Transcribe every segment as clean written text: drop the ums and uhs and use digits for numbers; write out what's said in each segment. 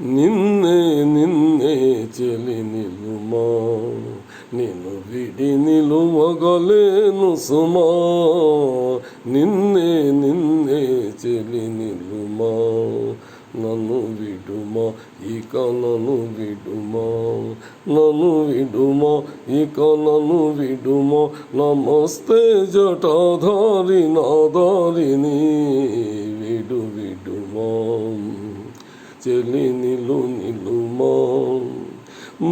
నిన్నే నిన్నే చెలి నిలుమా, నిన్ను విడి నిలువగలేను సుమా. నిన్నే నిన్నే చెలి నిలుమా, నన్ను విడుమా ఇక నన్ను విడుమా, నన్ను విడుమా ఇక నన్ను విడుమా. నమస్తే జటాధారి నాదారిని విడుమా, చెలి నిలుమా.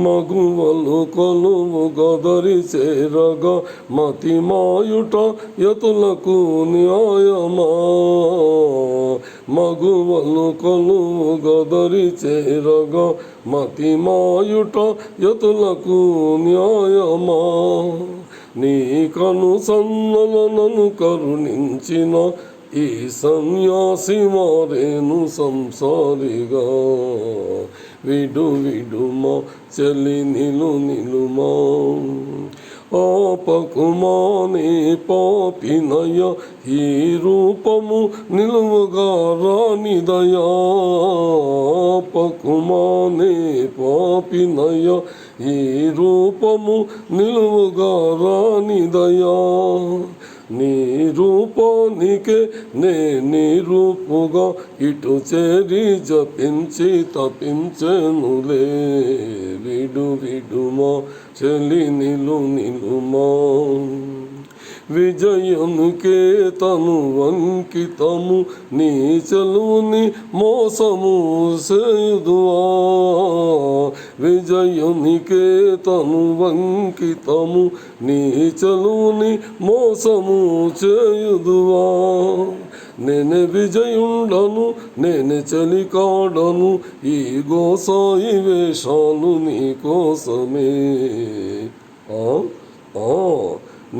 మగువలు కొలువు గదరి చేరగా మతి మాయుట యతులకు న్యాయమా. మగువలు కొలువు గదరి చేరగా మతి మాయుట యతులకు న్యాయమా. నీ కను సన్నలను కరుణించిన ఈ సన్యాసి మారేను సంసారిగా. విడుమా చెలి నిలుమా, ఆపకుమా నీ పాపినయ ఈ రూపము నిలువుగా రానిదయా. ఆపకుమా నీ పాపినయ ఈ రూపము నిలువుగా రానిదయా. నీ రూపానికే నే నీ రూపుగా ఇటు చేరి జపించి తపించెనులే. విడుమా చెలి నిలుమా, విజయునికే తను అంకితము నీ చెలువుని మోసము సేయుదువా. విజయునికే తను అంకితము నీ చెలువుని మోసము చేయుదువా. నేనే విజయుండను నేనే చలికాడను, ఈ గోసాయి వేషాలు నీ కోసమే.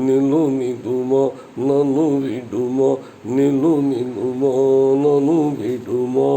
నిలుమా నన్ను విడుమా, నిలుమా నన్ను విడుమా.